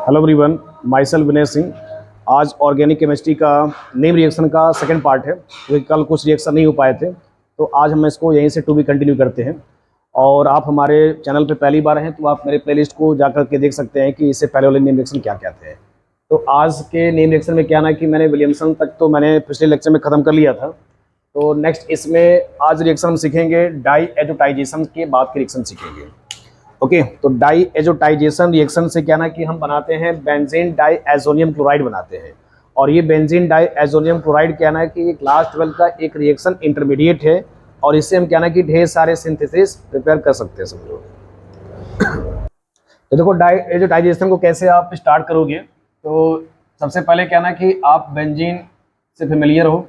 Hello everyone, my self Vinay Singh. आज organic chemistry का name reaction का सेकंड पार्ट है, क्योंकि कल कुछ रिएक्शन नहीं हो पाए थे, तो आज हम इसको यहीं से टू भी कंटिन्यू करते हैं। और आप हमारे चैनल पे पहली बार हैं तो आप मेरे प्लेलिस्ट को जाकर के देख सकते हैं कि इससे पहले वाले नेम रिएक्शन क्या क्या थे। तो आज के नेम रिएक्शन में क्या ना कि मैंने विलियमसन तक तो मैंने पिछले लेक्चर में ख़त्म कर लिया था। तो नेक्स्ट इसमें आज रिएक्शन हम सीखेंगे डाई एजोटाइजेशन के बाद के रिएक्शन सीखेंगे। ओके, तो डाई एजोटाइजेशन रिएक्शन से क्या ना कि हम बनाते हैं बेंजीन डाई एजोनियम क्लोराइड बनाते हैं। और ये बेंजीन डाई एजोनियम क्लोराइड क्या ना कि क्लास 12 का एक रिएक्शन इंटरमीडिएट है, और इससे हम क्या ना कि ढेर सारे सिंथेसिस प्रिपेयर कर सकते हैं समझो। तो देखो डाई एजोटाइजेशन को कैसे आप स्टार्ट करोगे, तो सबसे पहले क्या ना कि आप बेंजीन से फेमिलियर हो,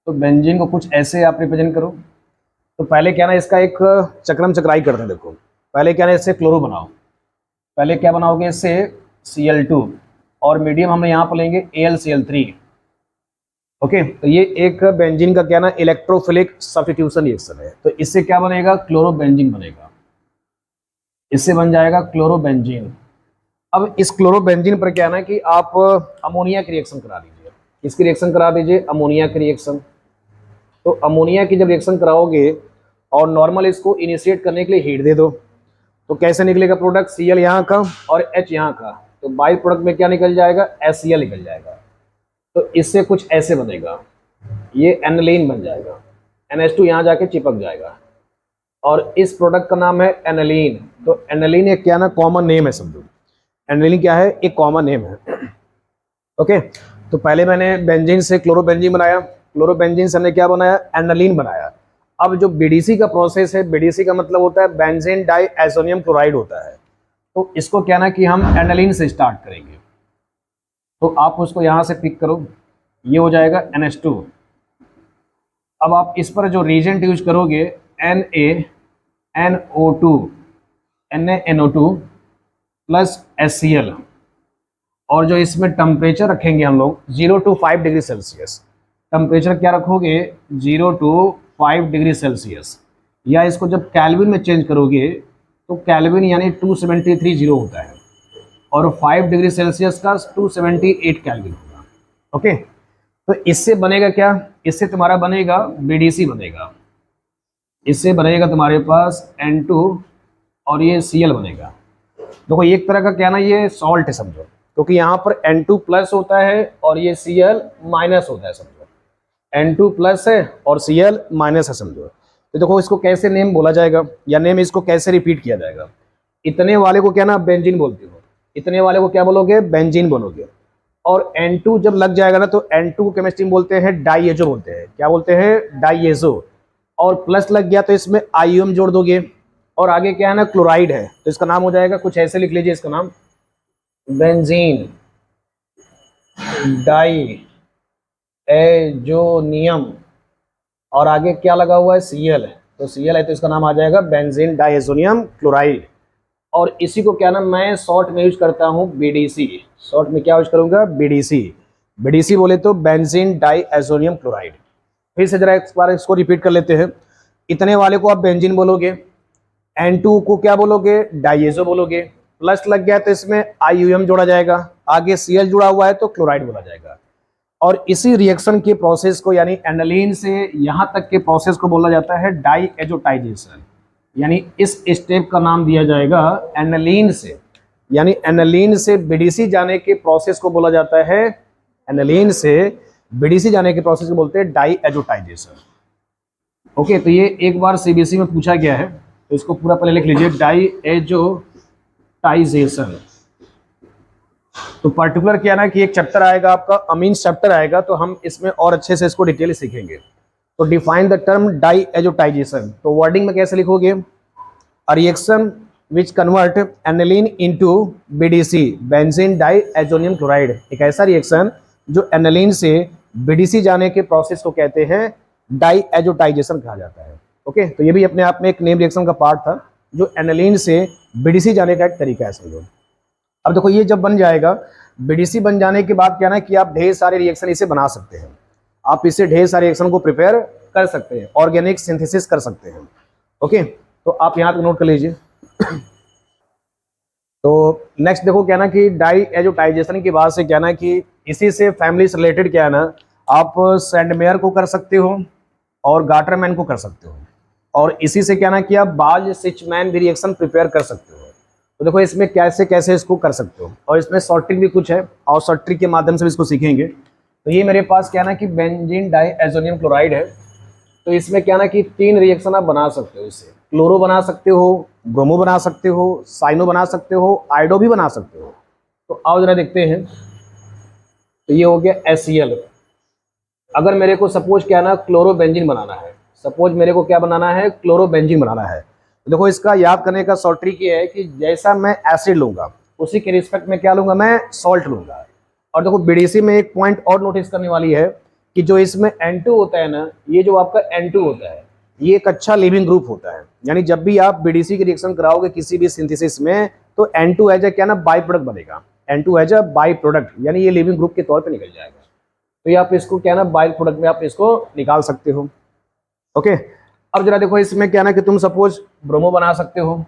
तो बेंजीन को कुछ ऐसे आप रिप्रेजेंट करो। तो पहले क्या ना इसका एक चक्रम चक्राई करते हैं। देखो पहले क्या ना इससे क्लोरो बनाओ। पहले क्या बनाओगे, इससे Cl2 और मीडियम हम यहाँ पर लेंगे AlCl3। ओके, तो ये एक बेंजीन का क्या ना इलेक्ट्रोफिलिक सब्स्टिट्यूशन रिएक्शन है। तो इससे क्या बनेगा, क्लोरोबेंजीन बनेगा। इससे बन जाएगा क्लोरोबेंजीन। अब इस क्लोरोबेंजीन पर क्या ना कि आप अमोनिया की रिएक्शन करा दीजिए। इसकी रिएक्शन करा दीजिए, अमोनिया की रिएक्शन। तो अमोनिया की जब रिएक्शन कराओगे और नॉर्मल इसको इनिशिएट करने के लिए हीट दे दो, तो कैसे निकलेगा प्रोडक्ट, Cl यहाँ का और H यहाँ का। तो बाई प्रोडक्ट में क्या निकल जाएगा, HCl निकल जाएगा। तो इससे कुछ ऐसे बनेगा, ये एनालीन बन जाएगा। NH2 यहाँ जाके चिपक जाएगा और इस प्रोडक्ट का नाम है एनालीन। तो एनालीन एक क्या ना कॉमन नेम है समझो। एनालीन क्या है, एक कॉमन नेम है। ओके, तो पहले मैंने बेंजीन से क्लोरोबेंजीन बनाया, क्लोरोबेंजीन से हमने क्या बनाया, एनालीन बनाया। अब जो BDC का प्रोसेस है, BDC का मतलब होता है बेंजीन डाई एजोनियम क्लोराइड होता है। तो इसको क्या ना कि हम एनालीन से स्टार्ट करेंगे। तो आप उसको यहाँ से पिक करो, ये हो जाएगा NH2। अब आप इस पर जो रीजेंट यूज करोगे NaNO2 NaNO2 प्लस HCl, और जो इसमें टेम्परेचर रखेंगे हम लोग 0 to 5 डिग्री सेल्सियस। टेम्परेचर क्या रखोगे, 0 to 5 डिग्री सेल्सियस, या इसको जब कैल्विन में चेंज करोगे तो कैल्विन यानी 273 होता है, और 5 डिग्री सेल्सियस का 278 कैल्विन होगा। ओके, तो इससे बनेगा क्या, इससे तुम्हारा बनेगा BDC बनेगा। इससे बनेगा तुम्हारे पास N2 और ये Cl बनेगा। देखो एक तरह का क्या ना ये सॉल्ट है समझो, क्योंकि यहाँ पर N2 प्लस होता है और ये Cl माइनस होता है समझो। N2 प्लस है और Cl माइनस है समझो। तो देखो इसको कैसे नेम बोला जाएगा, या नेम इसको कैसे रिपीट किया जाएगा। इतने वाले को क्या ना बेंजीन बोलते हो, इतने वाले को क्या बोलोगे, बेंजीन बोलोगे। और N2 जब लग जाएगा ना तो N2 को केमिस्ट्री में बोलते हैं डाइएजो बोलते हैं। क्या बोलते हैं, डाइएजो। और प्लस लग गया तो इसमें आईयूएम जोड़ दोगे, और आगे क्या है ना क्लोराइड है, तो इसका नाम हो जाएगा कुछ ऐसे लिख लीजिए, इसका नाम बेंजीन डाई एजोनियम, और आगे क्या लगा हुआ है, Cl है, तो Cl है तो इसका नाम आ जाएगा बेंजीन डाइएजोनियम क्लोराइड। और इसी को क्या ना मैं शॉर्ट में यूज करता हूँ BDC। शॉर्ट में क्या यूज करूंगा, BDC। BDC बोले तो बेंजीन डाइएजोनियम क्लोराइड। फिर से जरा एक बार इसको रिपीट कर लेते हैं। इतने वाले को आप बेंजीन बोलोगे, N2 को क्या बोलोगे, डाइएजो बोलोगे। प्लस लग गया तो इसमें आईयूएम जोड़ा जाएगा, आगे Cl जुड़ा हुआ है तो क्लोराइड बोला जाएगा। और इसी रिएक्शन के प्रोसेस को यानी एनालीन से यहाँ तक के प्रोसेस को बोला जाता है डाई एजोटाइजेशन। यानी इस स्टेप का नाम दिया जाएगा एनालीन से, यानी एनालीन से BDC जाने के प्रोसेस को बोला जाता है, एनालीन से BDC जाने के प्रोसेस को बोलते हैं डाई एजोटाइजेशन। ओके, तो ये एक बार CBC में पूछा गया है, तो इसको पूरा पहले लिख लीजिए, डाई एजोटाइजेशन। तो पर्टिकुलर क्या ना कि एक चैप्टर आएगा आपका, अमीन्स चैप्टर आएगा, तो हम इसमें और अच्छे से इसको डिटेल सीखेंगे। तो define the term diazotization, तो वर्डिंग में कैसे लिखोगे, a reaction which convert aniline into BDC benzene diazonium chloride. एक ऐसा रिएक्शन जो एनालीन से BDC जाने के प्रोसेस को कहते हैं डाई एजोटाइजेशन कहा जाता है। ओके, तो ये भी अपने आप में एक नेम रिएक्शन का पार्ट था, जो एनालीन से BDC जाने का एक तरीका है समझो। अब देखो ये जब बन जाएगा, BDC बन जाने के बाद क्या ना कि आप ढेर सारे रिएक्शन इसे बना सकते हैं। आप इससे ढेर सारे रिएक्शन को प्रिपेयर कर सकते हैं, ऑर्गेनिक सिंथेसिस कर सकते हैं। ओके, तो आप यहाँ तक नोट कर लीजिए। तो नेक्स्ट देखो क्या ना कि डाई एजोटाइजेशन की बात से क्या ना कि इसी से फैमिली से रिलेटेड क्या है ना, आप सैंडमेयर को कर सकते हो और गाटरमैन को कर सकते हो, और इसी से क्या ना कि आप बाज सिचमैन भी रिएक्शन प्रिपेयर कर सकते हो। तो देखो इसमें कैसे कैसे इसको कर सकते हो, और इसमें शॉर्ट ट्रिक भी कुछ है, और शॉर्ट ट्रिक के माध्यम से भी इसको सीखेंगे। तो ये मेरे पास क्या ना कि बेंजीन डाईएजोनियम क्लोराइड है। तो इसमें क्या ना कि 3 रिएक्शन आप बना सकते हो, इससे क्लोरो बना सकते हो, ब्रोमो बना सकते हो, साइनो बना सकते हो, आइडो भी बना सकते हो। तो आओ जरा देखते हैं। तो ये हो गया HCl। अगर मेरे को सपोज क्या ना क्लोरोबेंजीन बनाना है, सपोज मेरे को क्या बनाना है, क्लोरोबेंजीन बनाना है, तो देखो इसका याद करने का शॉर्ट ट्रिक ये है कि जैसा मैं एसिड लूंगा उसी के रिस्पेक्ट में क्या लूंगा, मैं सॉल्ट लूंगा। और देखो बीडीसी में एक पॉइंट और नोटिस करने वाली है कि जो इसमें N2 होता है ना, ये जो आपका N2 होता है, ये एक अच्छा लिविंग ग्रुप होता है। यानी जब भी आप बीडीसी की रिएक्शन कराओगे किसी भी सिंथेसिस में, तो N2 एज ए क्या ना बाई प्रोडक्ट बनेगा, N2 as a by product, यानी ये लिविंग ग्रुप के तौर पे निकल जाएगा। तो ये आप इसको क्या ना बाई प्रोडक्ट में आप इसको निकाल सकते हो। ओके, अब जरा देखो इसमें क्या ना कि तुम सपोज ब्रोमो बना सकते हो।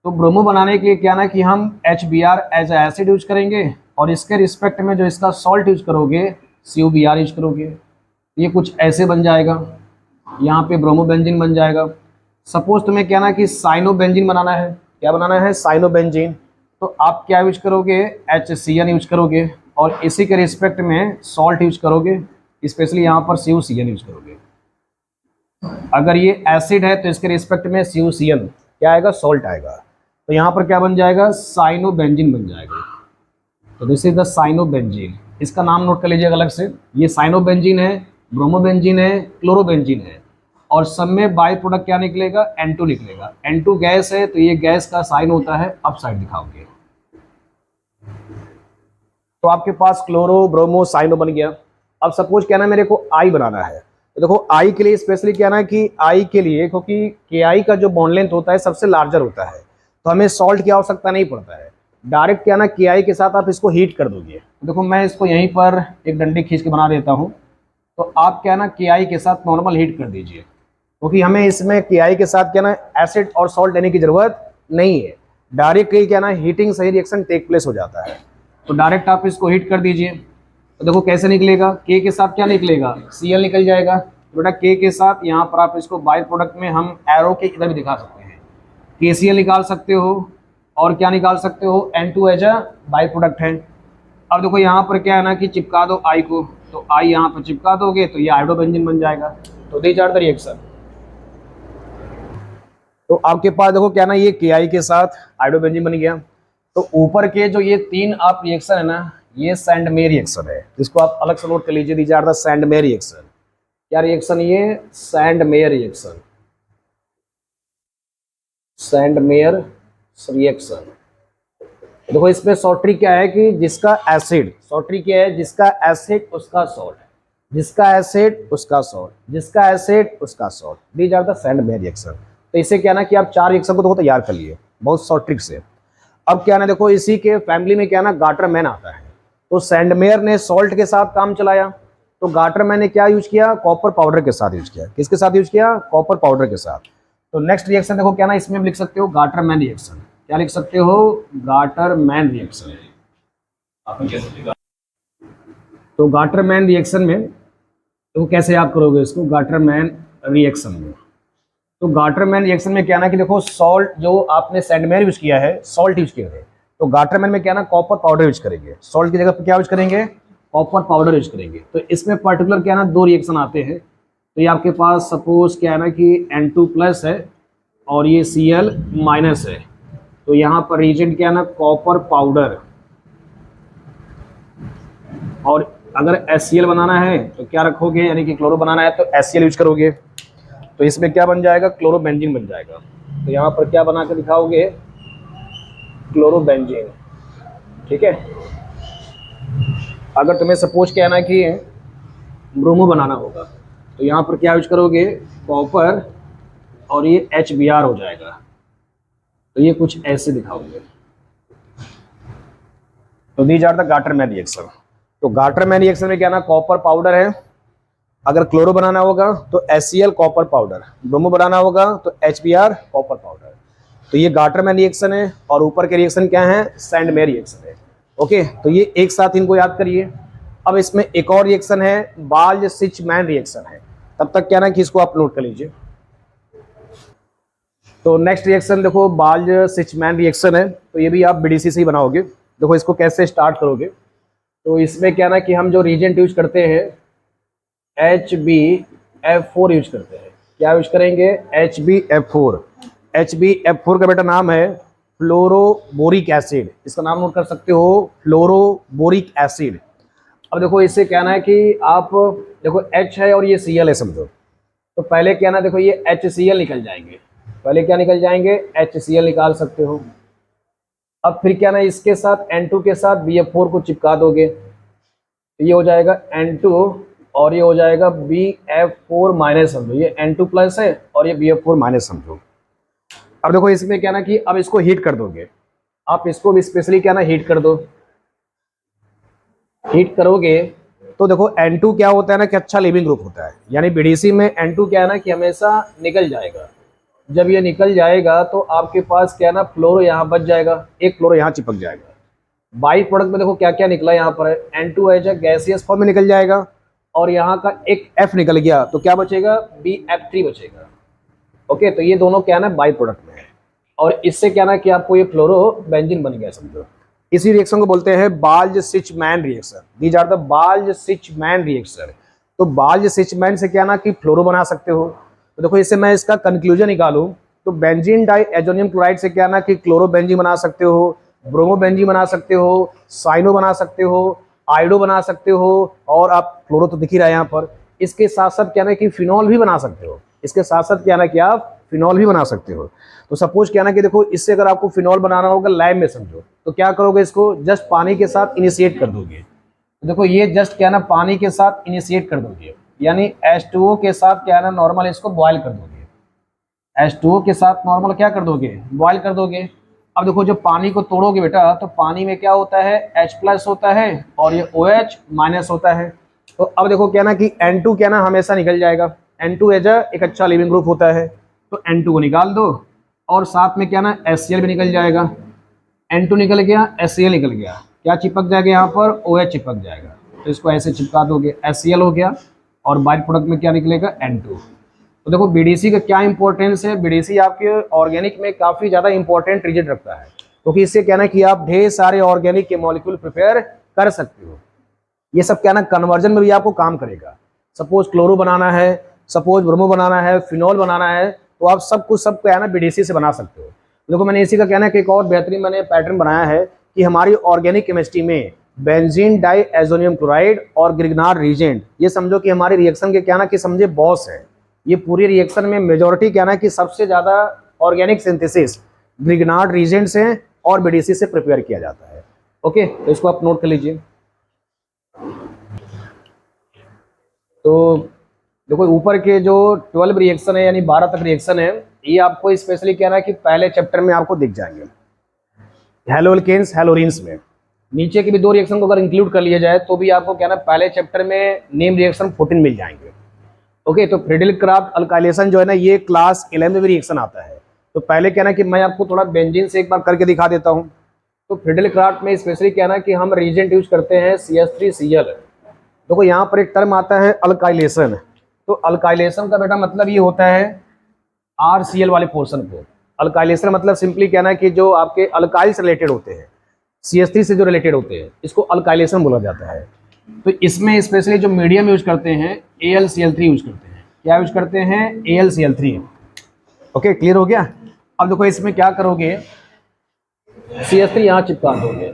तो ब्रोमो बनाने के लिए क्या ना कि हम HBr as a acid use करेंगे, और इसके रिस्पेक्ट में जो इसका सॉल्ट यूज करोगे CuBr यूज करोगे। ये कुछ ऐसे बन जाएगा, यहाँ पे ब्रोमोबेंजीन बन जाएगा। सपोज तुम्हें क्या ना कि साइनोबेंजीन बनाना है, क्या बनाना है, साइनोबेंजीन, तो आप क्या यूज करोगे, HCl यूज करोगे, और इसी के रिस्पेक्ट में सॉल्ट यूज करोगे, स्पेशली यहाँ पर CuCl यूज करोगे। अगर ये एसिड है तो इसके रिस्पेक्ट में CuCl क्या आएगा, सॉल्ट आएगा। तो यहाँ पर क्या बन जाएगा, साइनोबेंजीन बन जाएगा। तो दिस इज द साइनोबेंजीन। इसका नाम नोट कर लीजिएगा अलग से, ये साइनोबेंजीन है, ब्रोमोबेंजीन है, क्लोरोबेंजीन है, और सब में बाई प्रोडक्ट क्या निकलेगा, N2 निकलेगा। N2 गैस है, तो ये गैस का साइन होता है अप साइड दिखाओगे। तो आपके पास क्लोरो ब्रोमो साइनो बन गया। अब सपोज क्या ना मेरे को आई बनाना है, तो देखो आई के लिए स्पेशली क्या ना कि आई के लिए, क्योंकि KI का जो बॉन्ड लेंथ होता है सबसे लार्जर होता है, तो हमें सॉल्ट की आवश्यकता नहीं पड़ता है। डायरेक्ट क्या ना KI के साथ आप इसको हीट कर दोगे। तो देखो मैं इसको यहीं पर एक डंडी खींच के बना देता हूँ। तो आप क्या ना KI के साथ नॉर्मल हीट कर दीजिए, क्योंकि हमें इसमें KI के साथ क्या ना एसिड और सॉल्ट लेने की जरूरत नहीं है। डायरेक्ट क्या ना हीटिंग सही रिएक्शन टेक प्लेस हो जाता है। तो डायरेक्ट आप इसको हीट कर दीजिए। तो देखो कैसे निकलेगा, K के साथ क्या निकलेगा, Cl निकल जाएगा। तो बेटा K के साथ यहाँ पर आप इसको बाई प्रोडक्ट में हम एरो के इधर भी दिखा सकते हैं, KCl निकाल सकते हो, और क्या निकाल सकते हो, N2 as a by product है। अब देखो यहाँ पर क्या है ना कि चिपका दो आई को, तो आई यहाँ पर चिपका दोगे तो ये आयोडोबेंजीन बन जाएगा। तो दीज आर द रिएक्शन। तो आपके पास देखो क्या ना ये KI के साथ आयोडोबेंजीन बन गया। तो ऊपर के जो ये 3 आप रिएक्शन है ना, ये सैंडमेयर रिएक्शन है, इसको आप अलग से नोट कर लीजिए। These are the Sandmeyer reaction. क्या रिएक्शन, ये सैंडमेयर रिएक्शन, सैंडमेयर रिएक्शन। देखो इसमें शॉर्ट ट्रिक क्या है कि जिसका एसिड, शॉर्ट ट्रिक क्या है, जिसका एसिड उसका सॉल्ट, जिसका एसिड उसका सॉल्ट, जिसका एसिड उसका salt. These are the Sandmeyer reaction. तो इससे क्या ना कि आप 4 रिएक्शन को देखो तैयार कर लिए बहुत शॉर्ट ट्रिक से। अब क्या ना देखो इसी के फैमिली में क्या ना गाटरमैन आता है। तो सैंडमेयर ने सॉल्ट के साथ काम चलाया, तो गाटरमैन ने क्या यूज किया, कॉपर पाउडर के साथ यूज किया। किसके साथ यूज किया, कॉपर पाउडर के साथ। तो नेक्स्ट रिएक्शन देखो क्या ना, इसमें लिख सकते हो गाटरमैन रिएक्शन। क्या लिख सकते हो, गाटरमैन रिएक्शन। तो गाटरमैन रिएक्शन में तो कैसे आप करोगे इसको, गाटरमैन रिएक्शन में। तो गाटरमैन रिएक्शन में क्या ना कि देखो सॉल्ट जो आपने सैंडमेयर यूज किया है, सॉल्ट यूज किया है, तो गाटरमैन में क्या ना कॉपर पाउडर यूज करेंगे। सॉल्ट की जगह पे क्या यूज करेंगे, कॉपर पाउडर यूज करेंगे। तो इसमें पर्टिकुलर क्या ना 2 रिएक्शन आते हैं। तो ये आपके पास सपोज क्या है ना कि N2 प्लस है और ये Cl माइनस है। तो यहाँ पर रिएजेंट क्या है ना, कॉपर पाउडर। और अगर HCl बनाना है तो क्या रखोगे, यानी कि क्लोरो बनाना है तो HCl यूज करोगे। तो इसमें क्या बन जाएगा, क्लोरोबेंजीन बन जाएगा। तो यहाँ पर क्या बना के दिखाओगे, क्लोरोबेंजीन। ठीक है। अगर तुम्हें सपोज क्या है ना कि ब्रोमो बनाना होगा, तो यहाँ पर क्या यूज करोगे, कॉपर, और ये HBr हो जाएगा। तो ये कुछ ऐसे दिखाओगे। तो these are the Gattermann reaction. तो गाटरमैन रिएक्शन में क्या ना कॉपर पाउडर है, अगर क्लोरो बनाना होगा तो HCl कॉपर पाउडर, ब्रोमो बनाना होगा तो HBr कॉपर पाउडर। तो ये गाटरमैन रिएक्शन है और ऊपर के रिएक्शन क्या है, सैंडमेयर रिएक्शन है। ओके, तो ये एक साथ इनको याद करिए। अब इसमें एक और रिएक्शन है, बाल्ज-सिचमैन रिएक्शन है। तब तक क्या ना कि इसको आप नोट कर लीजिए। तो नेक्स्ट रिएक्शन देखो, बाल्ज-सिचमैन रिएक्शन है। तो ये भी आप बीडीसी से ही बनाओगे। देखो इसको कैसे स्टार्ट करोगे, तो इसमें क्या ना कि हम जो रिएजेंट यूज करते हैं HbF4 यूज करते हैं। क्या यूज करेंगे, HbF4। HbF4 का बेटा नाम है फ्लोरोबोरिक एसिड। इसका नाम नोट कर सकते हो, फ्लोरोबोरिक एसिड। अब देखो इससे कहना है कि आप देखो H है और ये Cl है समझो। तो पहले क्या ना देखो ये HCl निकल जाएंगे। पहले क्या निकल जाएंगे, HCl निकाल सकते हो। अब फिर क्या ना इसके साथ N2 के साथ BF4 को चिपका दोगे, तो ये हो जाएगा N2 और ये हो जाएगा BF4 माइनस समझो। ये N2 प्लस है और ये BF4 माइनस समझो। अब देखो इसमें क्या ना कि अब इसको हीट कर दोगे। आप इसको भी स्पेशली क्या ना हीट कर दो। हीट करोगे तो देखो N2 क्या होता है ना कि अच्छा लिविंग ग्रुप होता है, यानी बीडीसी में N2 क्या है ना कि हमेशा निकल जाएगा। जब ये निकल जाएगा तो आपके पास क्या है ना फ्लोरो यहाँ बच जाएगा, एक फ्लोरो यहाँ चिपक जाएगा। बाई प्रोडक्ट में देखो क्या क्या निकला यहाँ पर है, N2H गैसियस फॉर्म में निकल जाएगा और यहाँ का एक F निकल गया, तो क्या बचेगा, BF3 बचेगा। ओके, तो ये दोनों क्या ना बाई प्रोडक्ट में है और इससे क्या ना कि आपको ये फ्लोरो बेंजीन बन गया समझो। इसी रिएक्शन को बोलते हैं Balz Schiemann reaction. These are the Balz Schiemann reaction. तो बाल्ज-सिचमैन से क्या ना कि फ्लोरो बना सकते हो। तो देखो इससे मैं इसका कंक्लूजन निकालूं तो बेंजीन डाइएजोनियम क्लोराइड से क्या ना कि क्लोरोबेंजीन बना सकते हो, ब्रोमोबेंजीन बना सकते हो, साइनो बना सकते हो, आइडो बना सकते हो, और आप फ्लोरो तो दिख ही रहा है यहाँ पर। इसके साथ साथ क्या ना कि फिनॉल भी बना सकते हो। इसके साथ साथ क्या ना कि आप फिनॉल भी बना सकते हो। तो सपोज क्या ना कि देखो इससे अगर आपको फिनॉल बनाना होगा लैब में समझो, तो क्या करोगे, इसको जस्ट पानी के साथ इनिशिएट कर दोगे। तो देखो ये जस्ट क्या ना पानी के साथ इनिशिएट कर दोगे, यानी H2O के साथ क्या है ना नॉर्मल इसको बॉयल कर दोगे। H2O के साथ नॉर्मल क्या कर दोगे, बॉयल कर दोगे। अब देखो जब पानी को तोड़ोगे बेटा तो पानी में क्या होता है, H प्लस होता है और ये OH माइनस होता है। तो अब देखो क्या ना कि N2 क्या ना हमेशा निकल जाएगा। N2 एक अच्छा लिविंग ग्रुप होता है, तो N2 को निकाल दो और साथ में क्या ना HCl भी निकल जाएगा। N2 निकल गया, HCl निकल गया, क्या चिपक जाएगा यहाँ पर, OH चिपक जाएगा। तो इसको ऐसे चिपका दोगे, HCl हो गया और बाई प्रोडक्ट में क्या निकलेगा, N2। तो देखो बीडीसी का क्या इंपॉर्टेंस है, बीडीसी आपके ऑर्गेनिक में काफ़ी ज़्यादा इंपॉर्टेंट रीजन रखता है, क्योंकि इससे क्या ना कि आप ढेर सारे ऑर्गेनिक के मॉलिक्यूल प्रिपेयर कर सकते हो। ये सब क्या ना कन्वर्जन में भी आपको काम करेगा। सपोज क्लोरो बनाना है, सपोज ब्रोमो बनाना है, फिनॉल बनाना है, तो आप सब कुछ सब क्या है ना बीडीसी से बना सकते हो। देखो मैंने इसी का कहना है कि एक और बेहतरीन मैंने पैटर्न बनाया है कि हमारी ऑर्गेनिक केमिस्ट्री में बेंजीन डाइएजोनियम क्लोराइड और ग्रिग्नार्ड रिएजेंट, ये समझो कि हमारे रिएक्शन के क्या ना कि समझे बॉस है। ये पूरी रिएक्शन में मेजॉरिटी क्या ना कि सबसे ज़्यादा ऑर्गेनिक सिंथेसिस ग्रिग्नार्ड रिएजेंट से और बीडीसी से प्रिपेयर किया जाता है। ओके, तो इसको आप नोट कर लीजिए। तो देखो ऊपर के जो 12 रिएक्शन है यानी 12 तक रिएक्शन है, ये आपको स्पेशली क्या है कि पहले चैप्टर में आपको दिख जाएंगे, हेलोल्केन्स हेलोरिन्स में। नीचे के भी 2 रिएक्शन को अगर इंक्लूड कर लिया जाए तो भी आपको क्या ना पहले चैप्टर में नेम रिएक्शन 14 मिल जाएंगे। ओके, तो फ्रीडल-क्राफ्ट अल्काइलेशन जो है ना ये क्लास 11 में भी रिएक्शन आता है। तो पहले क्या ना कि मैं आपको थोड़ा बेंजीन से एक बार करके दिखा देता हूँ। तो फ्रीडल-क्राफ्ट में स्पेशली क्या ना कि हम रिएजेंट यूज करते हैं CH3Cl। देखो यहाँ पर एक टर्म आता है अल्काइलेशन। तो अल्काइलेशन का बेटा मतलब ये होता है RCl वाले पोर्शन को। अल्काइलेशन मतलब सिंपली कहना है कि जो आपके अल्काइल से रिलेटेड होते हैं, CH3 से जो रिलेटेड होते हैं, इसको अल्काइलेशन बोला जाता है। तो इसमें स्पेशली जो मीडियम यूज करते हैं AlCl3 यूज करते हैं। क्या यूज करते हैं, AlCl3। ओके, क्लियर हो गया। अब देखो इसमें क्या करोगे, CH3 यहाँ चिपका दोगे।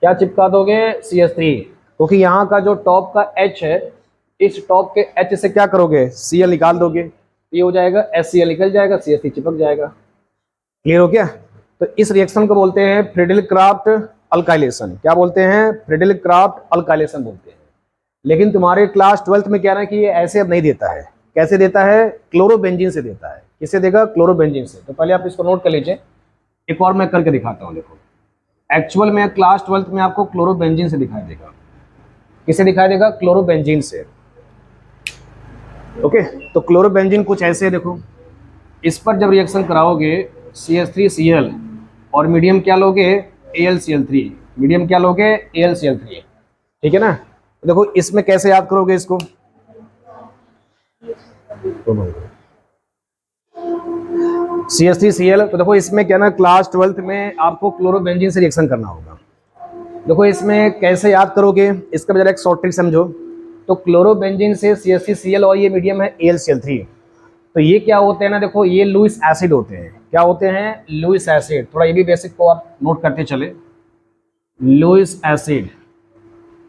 क्या चिपका दोगे, CH3, क्योंकि यहाँ का जो टॉप का H है, इस टॉप के H से क्या करोगे, Cl निकाल दोगे, ये हो जाएगा HCl निकल जाएगा, CH3 चिपक जाएगा। क्लियर हो गया। तो इस रिएक्शन को बोलते हैं फ्रीडल-क्राफ्ट अल्काइलेशन। क्या बोलते हैं, फ्रीडल-क्राफ्ट अल्काइलेशन बोलते हैं। लेकिन तुम्हारे क्लास 12th में क्या ना कि ये ऐसे अब नहीं देता है। कैसे देता है, क्लोरोबेंजीन से देता है। किससे देगा, क्लोरोबेंजीन से। तो पहले आप इसको नोट कर लीजिए, एक और मैं करके दिखाता हूँ। देखो एक्चुअल में क्लास 12th में आपको क्लोरोबेंजीन से दिखाई देगा। किसे दिखाई देगा, क्लोरोबेंजीन से। ओके, तो क्लोरोबेंजीन कुछ ऐसे है, देखो इस पर जब रिएक्शन कराओगे CH3Cl और मीडियम क्या लोगे, AlCl3। मीडियम क्या लोगे, AlCl3। ठीक है ना। तो देखो इसमें कैसे याद करोगे इसको, CH3Cl। तो देखो इसमें क्या ना, क्लास 12th में आपको क्लोरोबेंजीन से रिएक्शन करना होगा। देखो इसमें कैसे याद करोगे, इसका जरा एक शॉर्ट ट्रिक समझो। तो क्लोरोबेंजीन से CH3Cl और ये मीडियम है AlCl3। तो ये क्या होते हैं ना, देखो ये लुईस एसिड होते हैं। क्या होते हैं, लुईस एसिड। थोड़ा ये भी बेसिक को आप नोट करते चले, लुईस एसिड।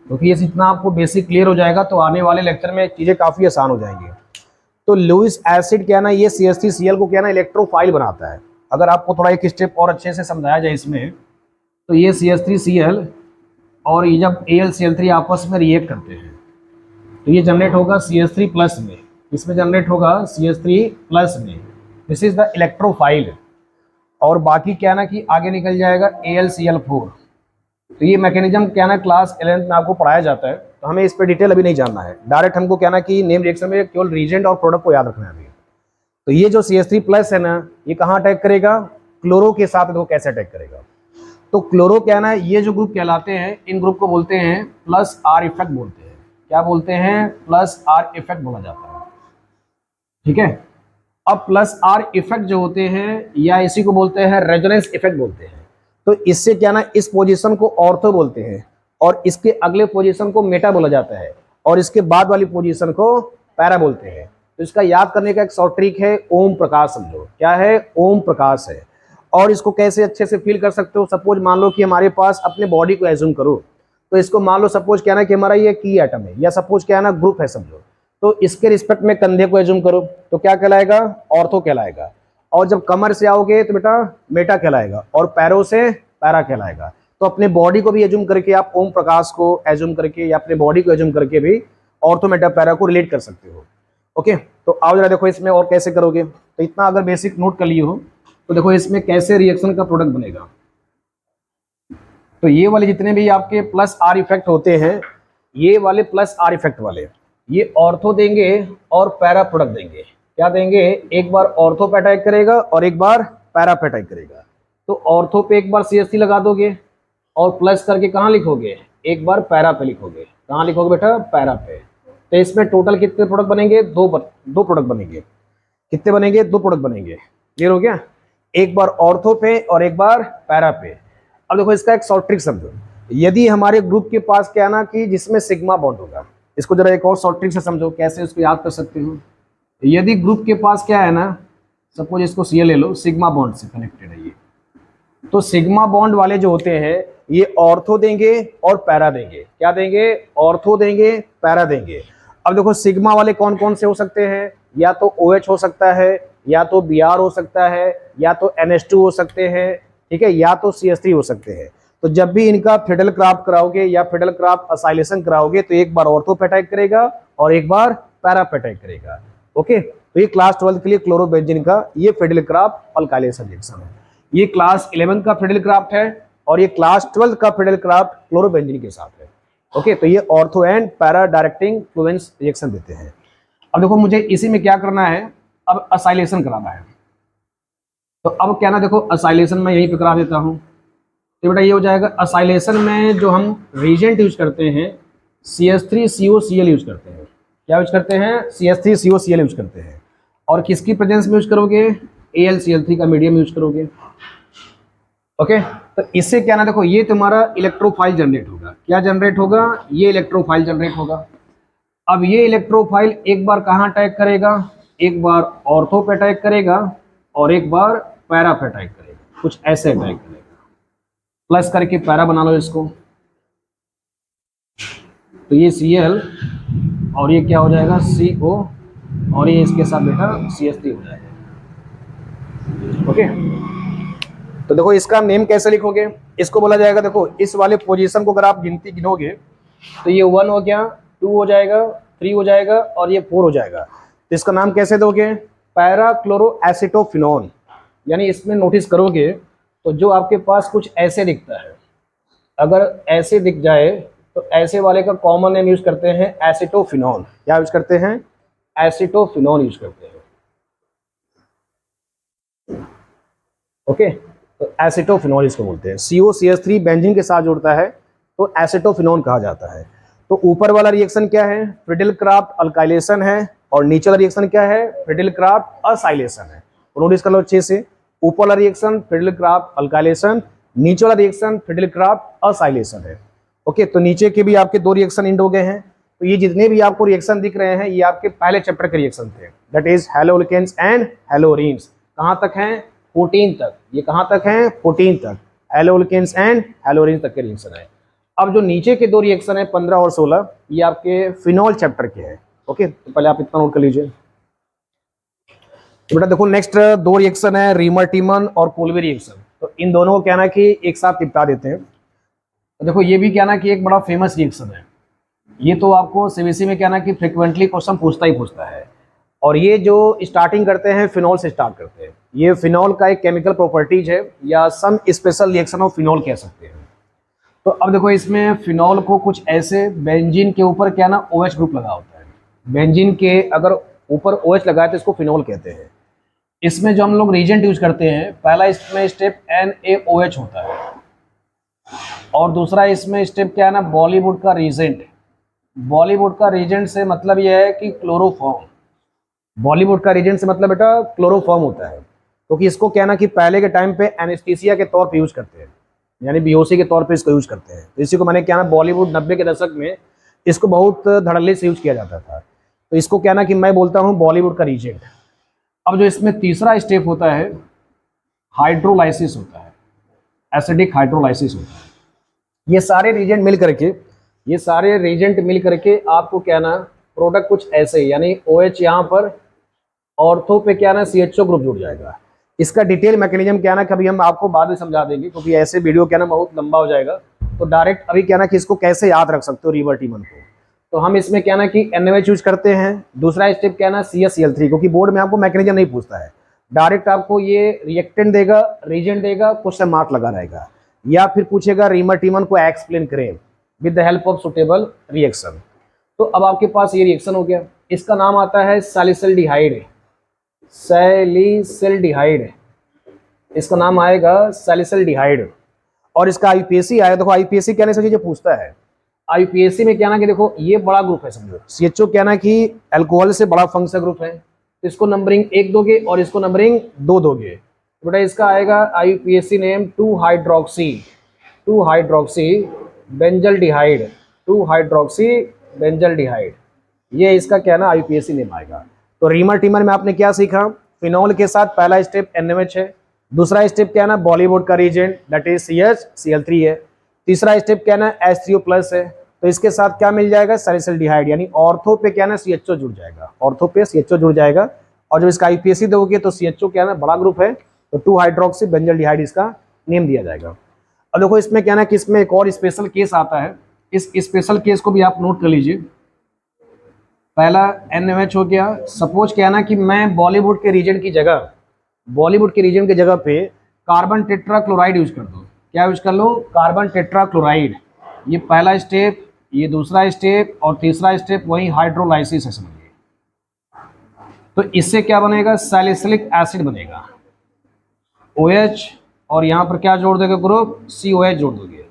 क्योंकि ये जितना आपको बेसिक क्लियर हो जाएगा तो आने वाले लेक्चर में चीज़ें काफ़ी आसान हो जाएंगी। तो लुईस एसिड क्या ना, ये CH3Cl को क्या ना इलेक्ट्रोफाइल बनाता है। अगर आपको थोड़ा एक स्टेप और अच्छे से समझाया जाए इसमें, तो ये CH3Cl और ये जब AlCl3 आपस में रिएक्ट करते हैं तो ये जनरेट होगा CH3 प्लस में। इसमें जनरेट होगा CH3 प्लस में। This is the electrophile. और बाकी क्या ना कि आगे निकल जाएगा AlCl4। तो ये मैकेनिज्म क्या ना क्लास 11th में आपको पढ़ाया जाता है, तो हमें इस पर डिटेल अभी नहीं जानना है। डायरेक्ट हमको क्या ना कि नेम रिएक्शन में केवल रीजेंट और प्रोडक्ट को याद रखना है अभी। तो ये जो CH3 प्लस है ना, ये कहाँ अटैक करेगा, क्लोरो के साथ। देखो कैसे अटैक करेगा। तो क्लोरो क्या ना, ये जो ग्रुप कहलाते हैं, इन ग्रुप को बोलते हैं प्लस आर इफेक्ट बोलते हैं। क्या बोलते हैं, प्लस आर इफेक्ट बोला जाता है। ठीक है। अब प्लस आर इफेक्ट जो होते हैं, या इसी को बोलते हैं रेजोनेंस इफेक्ट बोलते हैं। तो इससे क्या ना, इस पोजीशन को ऑर्थो बोलते हैं और इसके अगले पोजीशन को मेटा बोला जाता है और इसके बाद वाली पोजीशन को पैरा बोलते हैं। तो इसका याद करने का एक शॉर्ट ट्रिक है, ओम प्रकाश समझो। क्या है, ओम प्रकाश है। और इसको कैसे अच्छे से फील कर सकते हो, सपोज मान लो कि हमारे पास अपने बॉडी को एज्यूम करो। तो इसको मान लो सपोज क्या ना कि हमारा ये की एटम है, या सपोज क्या है ना ग्रुप है समझो। तो इसके रिस्पेक्ट में कंधे को एज्यूम करो तो क्या कहलाएगा, ऑर्थो कहलाएगा। और जब कमर से आओगे तो बेटा मेटा कहलाएगा और पैरों से पैरा कहलाएगा। तो अपने बॉडी को भी एज्यूम करके आप ओम प्रकाश को एज्यूम करके या अपने बॉडी को एज्यूम करके भी ऑर्थो मेटा पैरा को रिलेट कर सकते हो। ओके। तो आओ जरा देखो इसमें और कैसे करोगे। तो इतना अगर बेसिक नोट कर लिए हो तो देखो इसमें कैसे रिएक्शन का प्रोडक्ट बनेगा। तो ये वाले जितने भी आपके प्लस आर इफेक्ट होते हैं, ये वाले प्लस आर इफेक्ट वाले, ये ऑर्थो देंगे और पैरा प्रोडक्ट देंगे। क्या देंगे, एक बार ऑर्थो पे अटैक करेगा और एक बार पैरा पे अटैक करेगा। तो ऑर्थो पे एक बार CH3 लगा दोगे और प्लस करके कहाँ लिखोगे, एक बार पैरा पे लिखोगे। कहाँ लिखोगे बेटा, पैरा पे। तो इसमें टोटल कितने प्रोडक्ट बनेंगे, दो प्रोडक्ट बनेंगे। कितने बनेंगे, दो प्रोडक्ट बनेंगे। क्लियर हो गया, एक बार ऑर्थो पे और एक बार पैरा पे। अब देखो इसका एक शॉर्ट ट्रिक समझो। यदि हमारे ग्रुप के पास क्या ना कि जिसमें सिग्मा बॉन्ड होगा, इसको जरा एक और शॉर्ट ट्रिक से समझो कैसे इसको याद कर सकते हो। यदि ग्रुप के पास क्या है ना, सपोज इसको Cl ले लो, सिग्मा बॉन्ड से कनेक्टेड है ये। तो सिग्मा बॉन्ड वाले जो होते हैं ये ऑर्थो देंगे और पैरा देंगे। क्या देंगे, ऑर्थो देंगे, पैरा देंगे। अब देखो सिग्मा वाले कौन कौन से हो सकते हैं, या तो OH हो सकता है, या तो Br हो सकता है, या तो NH2 हो सकते हैं। ठीक है, या तो CH3 हो सकते हैं। तो जब भी इनका फिडल क्राफ्ट कराओगे या फिडल क्राफ्ट असाइलेशन कराओगे तो एक बार ऑर्थो पे अटैक करेगा और एक बार पैरा पे अटैक करेगा। ओके। तो ये क्लास 12 के लिए क्लोरोबेंजीन का ये फिडल क्राफ्ट अल्काइलेशन रिएक्शन है। ये क्लास 11 का फिडल क्राफ्ट है और ये क्लास 12 का फिडल क्राफ्ट क्लोरोबेंजीन के साथ है। ओके। तो ये ortho and para directing Fluence reaction देते हैं। अब देखो मुझे इसी में क्या करना है, अब असाइलेशन कराना है। तो अब क्या ना देखो असाइलेशन में यहीं पे करा देता हूँ। तो बेटा ये हो जाएगा, असाइलेशन में जो हम रीजेंट यूज करते हैं CH3COCl यूज करते हैं। क्या यूज करते हैं, CH3COCl यूज करते हैं। और किसकी प्रेजेंस में यूज करोगे, AlCl3 का मीडियम यूज करोगे। ओके। तो इससे क्या ना देखो ये तुम्हारा इलेक्ट्रोफाइल जनरेट होगा। क्या जनरेट होगा, ये इलेक्ट्रोफाइल जनरेट होगा। अब ये इलेक्ट्रोफाइल एक बार कहाँ अटैक करेगा, एक बार ऑर्थो पे अटैक करेगा और एक बार पैरा पे अटैक करेगा। कुछ ऐसे अटैक करेगा। प्लस करके पैरा बना लो इसको। तो ये Cl और ये क्या हो जाएगा, CO और ये इसके साथ बेटा CH3 हो जाएगा। ओके। तो देखो इसका नेम कैसे लिखोगे, इसको बोला जाएगा, देखो इस वाले पोजीशन को अगर आप गिनती गिनोगे तो ये 1 हो गया, 2 हो जाएगा, 3 हो जाएगा और ये 4 हो जाएगा। तो इसका नाम कैसे दोगे, पैरा क्लोरो एसिटोफिनोन। यानी इसमें नोटिस करोगे तो जो आपके पास कुछ ऐसे दिखता है, अगर ऐसे दिख जाए तो ऐसे वाले का कॉमन नेम यूज करते हैं एसिटोफिनोन। क्या यूज करते हैं, एसिटोफिनोन यूज करते हैं। ओके, तो एसिटोफिनॉल इसको बोलते हैं। COCH3 बेंजीन के साथ जुड़ता है तो एसिटोफिनोन कहा जाता है। तो ऊपर वाला रिएक्शन क्या है, फ्रिडल क्राफ्ट अल्काइलेशन है, और नीचे वाला रिएक्शन क्या है, फ्रिडल क्राफ्ट असाइलेशन है। नोटिस कर लो अच्छे से, ऊपर वाला रिएक्शन फ्रिडल क्राफ्ट अल्काइलेशन, नीचे वाला रिएक्शन फ्रिडल क्राफ्ट असाइलेशन है। ओके, तो नीचे के भी आपके 2 रिएक्शन इंड हो गए हैं। तो ये जितने भी आपको रिएक्शन दिख रहे हैं ये आपके पहले चैप्टर के रिएक्शन थे, दैट इज हैलोअल्केन्स एंड हैलोरीन्स। कहाँ तक हैं, 14 तक। ये कहाँ तक हैं, 14 तक, हैलोअल्केन्स एंड हैलोरीन्स तक के रिएक्शन है। अब जो नीचे के 2 रिएक्शन है 15 और 16, ये आपके फिनॉल चैप्टर के हैं। ओके, तो पहले आप इतना नोट कर लीजिए। तो बेटा देखो नेक्स्ट 2 रिएक्शन है, रीमर टीमन और कोल्बे रिएक्शन। तो इन दोनों को क्या ना कि एक साथ निपटा देते हैं। तो देखो ये भी क्या ना कि एक बड़ा फेमस रिएक्शन है। ये तो आपको सीबीएसई में क्या ना कि फ्रिक्वेंटली क्वेश्चन पूछता ही पूछता है। और ये जो स्टार्टिंग करते हैं फिनॉल से स्टार्ट करते हैं। ये फिनॉल का एक केमिकल प्रॉपर्टीज है या some special reaction of phenol कह सकते हैं। तो अब देखो इसमें फिनॉल को कुछ ऐसे बेंजीन के ऊपर क्या ना OH ग्रुप लगा होता है। बेंजीन के अगर ऊपर OH लगाए तो इसको फिनॉल कहते हैं। इसमें जो हम लोग रीजेंट यूज करते हैं, पहला इसमें स्टेप NaOH होता है, और दूसरा इसमें स्टेप क्या है ना बॉलीवुड का रीजेंट। बॉलीवुड का रीजेंट से मतलब यह है कि क्लोरोफॉर्म। बॉलीवुड का रीजेंट से मतलब बेटा क्लोरोफॉर्म होता है, क्योंकि इसको क्या ना कि पहले के टाइम पे एनेस्थीसिया के तौर पे यूज करते हैं, यानी बेहोशी के तौर पे इसको यूज करते हैं। तो इसी को मैंने क्या ना बॉलीवुड 90 के दशक में इसको बहुत धड़ल्ले से यूज किया जाता था। तो इसको क्या ना कि मैं बोलता हूँ बॉलीवुड का रीजेंट। अब जो इसमें तीसरा स्टेप होता है हाइड्रोलाइसिस होता है, एसिडिक हाइड्रोलाइसिस होता है। ये सारे रीजेंट मिल करके आपको क्या ना प्रोडक्ट कुछ ऐसे ही, यानी OH यहाँ पर ऑर्थो पे क्या ना CHO ग्रुप जुड़ जाएगा। इसका डिटेल मैकेनिज्म क्या ना कभी हम आपको बाद में समझा देंगे, क्योंकि ऐसे वीडियो क्या ना बहुत लंबा हो जाएगा। तो डायरेक्ट अभी क्या ना कि इसको कैसे याद रख सकते हो रीवर टीमन को। तो हम इसमें क्या ना कि NaOH यूज करते हैं। दूसरा स्टेप क्या ना CaCl3, क्योंकि बोर्ड में आपको मैकेनिज्म नहीं पूछता है, डायरेक्ट आपको ये रिएक्टेंट देगा, रीजेंट देगा, क्वेश्चन मार्क लगा रहेगा, या फिर पूछेगा रीमर टीमन को एक्सप्लेन करें with the help of suitable reaction. तो अब आपके पास ये रिएक्शन हो गया। इसका नाम आता है सैलिसिल्डिहाइड। सैलिसिल्डिहाइड, इसका नाम आएगा सैलिसिल्डिहाइड। और इसका IUPAC आया। देखो IUPAC क्या ना चीजें पूछता है। IUPAC में क्या ना कि देखो ये बड़ा ग्रुप है, समझो CHO क्या ना कि अल्कोहल से बड़ा फंक्शनल ग्रुप है, तो इसको नंबरिंग 1 दोगे और इसको नंबरिंग 2 दोगे। तो बेटा इसका आएगा IUPAC name 2 hydroxy benzaldehyde, 2 hydroxy benzaldehyde. ये इसका क्या ना IUPAC नेम आएगा। तो रीमर टीमर में आपने क्या सीखा, फिनॉल के साथ पहला स्टेप NaOH है, दूसरा स्टेप क्या ना बॉलीवुड का रीजेंट दैट इज CH-Cl3 है, तीसरा स्टेप क्या ना H3O+ है। तो इसके साथ क्या मिल जाएगा, सैलिसिल्डिहाइड, यानी ऑर्थो पे क्या ना CHO जुड़ जाएगा, ऑर्थो पे CHO जुड़ जाएगा। और जब इसका IUPAC दोगे तो CHO क्या ना बड़ा ग्रुप है, तो 2 हाइड्रोक्सी बेंजल्डिहाइड इसका नेम दिया जाएगा। अब देखो इसमें क्या ना कि इसमें एक और स्पेशल केस आता है। इस स्पेशल केस को भी आप नोट कर लीजिए। पहला NaOH हो गया। सपोज क्या ना कि मैं बॉलीवुड के रीजन की जगह पे कार्बन टेट्राक्लोराइड यूज कर दो। क्या यूज कर लो, कार्बन टेट्राक्लोराइड। ये पहला स्टेप, ये दूसरा स्टेप, और तीसरा स्टेप वही हाइड्रोलाइसिस है, समझिए। तो इससे क्या बनेगा, सैलिसिलिक एसिड बनेगा। OH और यहाँ पर क्या जोड़ दोगे ग्रुप, COH जोड़ दोगे।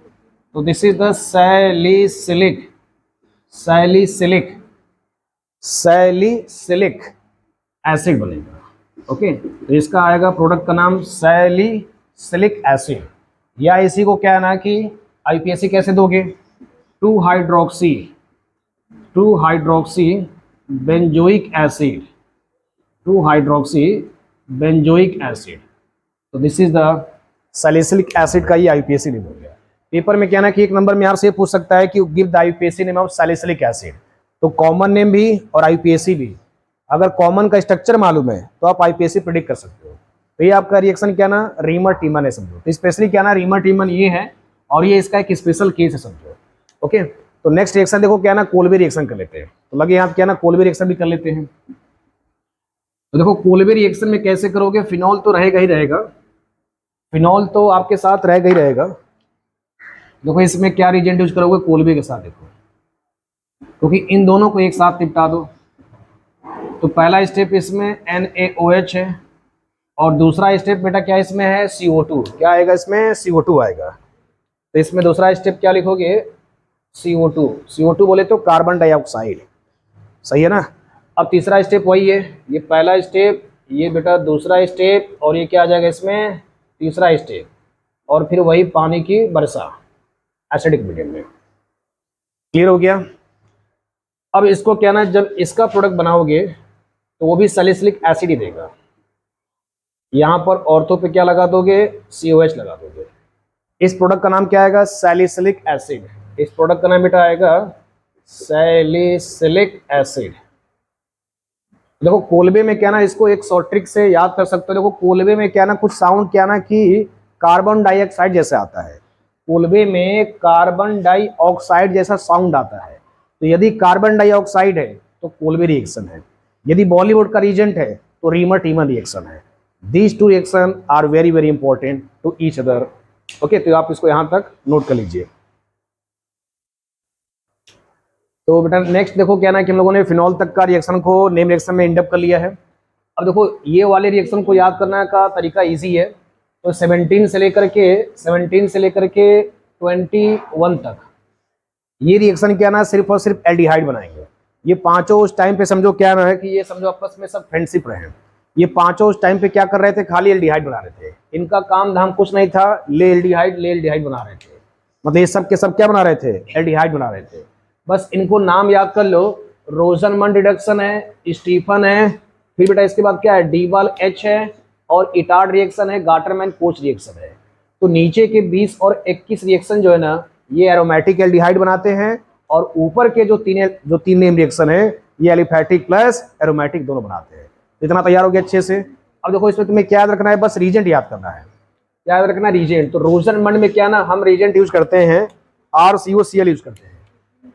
तो this is the salicylic acid बनेगा। ओके, तो इसका आएगा प्रोडक्ट का नाम सैलिसिलिक एसिड। या इसी को क्या है ना कि IUPAC कैसे दोगे, 2 हाइड्रोक्सी बेंजोइक एसिड। तो this is the salicylic acid का ये IUPAC नेम हो गया। पेपर में क्या ना कि 1 नंबर में आपसे पूछ सकता है कि give the IUPAC name of salicylic acid. तो कॉमन नेम भी और IUPAC भी, अगर कॉमन का स्ट्रक्चर मालूम है तो आप IUPAC प्रिडिक्ट कर सकते हो। तो ये आपका रिएक्शन क्या ना रीमर टीमन है, समझो। तो स्पेशली क्या ना रीमर टीमन ये है, और ये इसका एक स्पेशल केस है, समझो। ओके, तो नेक्स्ट रिएक्शन देखो क्या ना कोल्बे रिएक्शन कर लेते हैं। तो लगे आप क्या ना कोल्बे रिएक्शन भी कर लेते हैं। तो देखो कोल्बे रिएक्शन में कैसे करोगे, फिनॉल तो रहेगा ही रहेगा, फिनॉल तो आपके साथ रहेगा ही रहेगा। देखो इसमें क्या रिएजेंट यूज करोगे, कोल्बे के साथ। देखो क्योंकि इन दोनों को एक साथ निपटा दो। तो पहला स्टेप इसमें NaOH है, और दूसरा स्टेप बेटा क्या इसमें है, CO2। क्या आएगा इसमें, CO2 आएगा। तो इसमें दूसरा स्टेप क्या लिखोगे, CO2। CO2 बोले तो कार्बन डाइऑक्साइड, सही है ना। अब तीसरा स्टेप वही है, ये पहला स्टेप, ये बेटा दूसरा स्टेप, और ये क्या आ जाएगा इसमें, तीसरा स्टेप, और फिर वही पानी की वर्षा एसिडिक मीडियम में। क्लियर हो गया। अब इसको क्या ना, जब इसका प्रोडक्ट बनाओगे तो वो भी सैलिसिलिक एसिड ही देगा। यहाँ पर ऑर्थो पे क्या लगा दोगे, COH लगा दोगे। इस प्रोडक्ट का नाम क्या आएगा, सैलिसिलिक एसिड। इस प्रोडक्ट का नाम बेटा आएगा सैलिसिलिक एसिड। देखो कोलबे में क्या ना, इसको एक शॉर्ट ट्रिक से याद कर सकते हो। देखो कोलबे में क्या ना, कुछ साउंड क्या ना कि कार्बन डाइऑक्साइड जैसे आता है। कोलबे में कार्बन डाइऑक्साइड जैसा साउंड आता है। तो यदि कार्बन डाइऑक्साइड है तो कोलबे रिएक्शन है, यदि बॉलीवुड का रीजेंट है तो रीमर टीमर रिएक्शन है। These two reaction are very very important to each other. Okay, तो आप इसको यहां तक नोट कर लीजिए। तो बेटा नेक्स्ट देखो क्या ना कि हम लोगों ने फिनॉल तक का रिएक्शन को नेम रिएक्शन में इंडअप कर लिया है। अब देखो ये वाले रिएक्शन को याद करने का तरीका इजी है। तो 17 से लेकर के 21 तक ये रिएक्शन क्या ना, सिर्फ और सिर्फ एल्डिहाइड बनाएंगे। ये पांचों उस टाइम पे समझो क्या ना है कि ये समझो आपस में सब फ्रेंडशिप रहे। ये पांचों उस टाइम पे क्या कर रहे थे, खाली एल्डिहाइड बना रहे थे। इनका काम धाम कुछ नहीं था, ले एल्डिहाइड बना रहे थे। मतलब ये सब के सब क्या बना रहे थे, एल्डिहाइड बना रहे थे। बस इनको नाम याद कर लो, रोजनमंड रिडक्शन है, स्टीफन है, फिर बेटा इसके बाद क्या है, डीवाल H है, और इटार्ड रिएक्शन है, गाटरमैन कोच रिएक्शन है। तो नीचे के 20 और 21 रिएक्शन जो है ना, ये एरोमेटिक एल्डिहाइड बनाते हैं, और ऊपर के जो तीन नेम रिएक्शन है, ये एलिफैटिक प्लस एरोमेटिक दोनों बनाते हैं। इतना तैयार हो गया अच्छे से। अब देखो इसमें तुम्हें क्या याद रखना है, बस रीजेंट याद करना है। क्या याद रखना है, रीजेंट। तो रोजनमंड में क्या ना, हम रीजेंट यूज करते हैं RCOCl यूज करते हैं।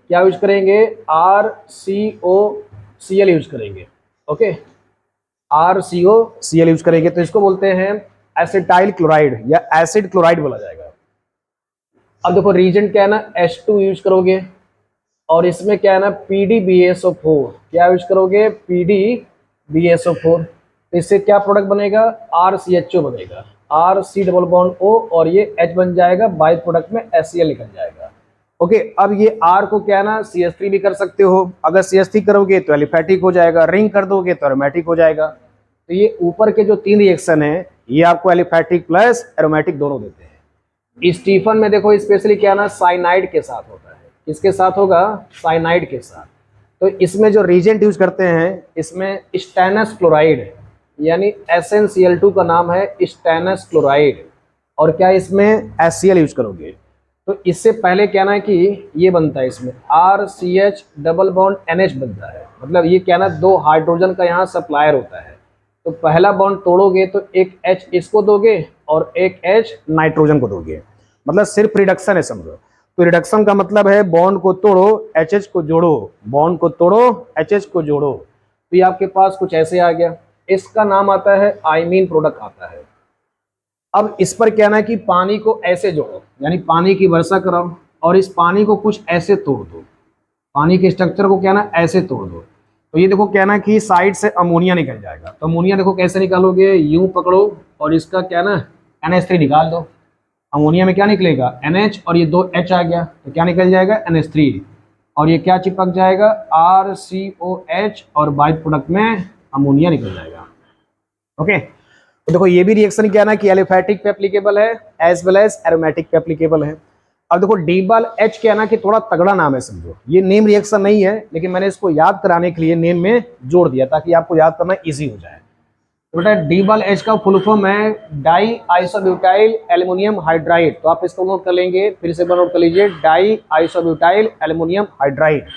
क्या यूज करेंगे, RCOCl यूज करेंगे। ओके, RCOCl यूज करेंगे। तो इसको बोलते हैं एसिटाइल क्लोराइड या एसिड क्लोराइड बोला जाएगा। अब देखो रीजेंट क्या है ना, H2 यूज करोगे, और इसमें क्या है ना, PDBSO4। क्या यूज करोगे, PDBSO4। तो इससे क्या प्रोडक्ट बनेगा, RCHO बनेगा, RC डबल बॉन्ड O, और ये H बन जाएगा, बाई प्रोडक्ट में HCl निकल जाएगा। ओके, अब ये R को क्या है ना, CH3 भी कर सकते हो। अगर CH3 करोगे तो एलिफैटिक हो जाएगा, रिंग कर दोगे तो एरोमेटिक हो जाएगा। तो ये ऊपर के जो तीन रिएक्शन है, ये आपको एलिफैटिक प्लस एरोमेटिक दोनों देते हैं। स्टीफन में देखो स्पेशली क्या ना, साइनाइड के साथ होता है। किसके साथ होगा, साइनाइड के साथ। तो इसमें जो रीजेंट यूज करते हैं, इसमें स्टेनस क्लोराइड, यानी SnCl2 का नाम है स्टेनस क्लोराइड, और क्या इसमें HCl यूज करोगे। तो इससे पहले क्या ना कि ये बनता है, इसमें RCH डबल बॉन्ड NH बनता है। मतलब ये क्या ना, दो हाइड्रोजन का यहाँ सप्लायर होता है। तो पहला बॉन्ड तोड़ोगे तो एक H इसको दोगे और एक H नाइट्रोजन को दोगे। मतलब सिर्फ रिडक्शन है समझो। तो रिडक्शन का मतलब है बॉन्ड को तोड़ो, HH को जोड़ो, बॉन्ड को तोड़ो, HH को जोड़ो। तो ये आपके पास कुछ ऐसे आ गया। इसका नाम आता है आइमीन प्रोडक्ट आता है। अब इस पर क्या ना कि पानी को ऐसे जोड़ो, यानी पानी की वर्षा कराओ, और इस पानी को कुछ ऐसे तोड़ दो। पानी के स्ट्रक्चर को क्या ना ऐसे तोड़ दो। तो ये देखो क्या ना कि साइड से अमोनिया निकल जाएगा। तो अमोनिया देखो कैसे निकालोगे, यूं पकड़ो और इसका क्या ना NH3 निकाल दो। अमोनिया में क्या निकलेगा, NH, और ये दो H आ गया तो क्या निकल जाएगा, NH3, और ये क्या चिपक जाएगा, RCOH, और बाई प्रोडक्ट में अमोनिया निकल जाएगा। ओके, तो देखो ये भी रिएक्शन क्या ना कि एलिफैटिक पे एप्लीकेबल है एज वेल एज एरोमेटिक पे एप्लीकेबल है। अब देखो डीबाल H क्या ना कि थोड़ा तगड़ा नाम है समझो। ये नेम रिएक्शन नहीं है, लेकिन मैंने इसको याद कराने के लिए नेम में जोड़ दिया ताकि आपको याद करना इजी हो जाए। तो बेटा डीबाल H का फुल फॉर्म है डाई आइसोब्यूटाइल एल्युमिनियम हाइड्राइड। तो आप इसको नोट कर लेंगे, फिर से नोट कर लीजिए, डाई आइसोब्यूटाइल एल्युमिनियम हाइड्राइड।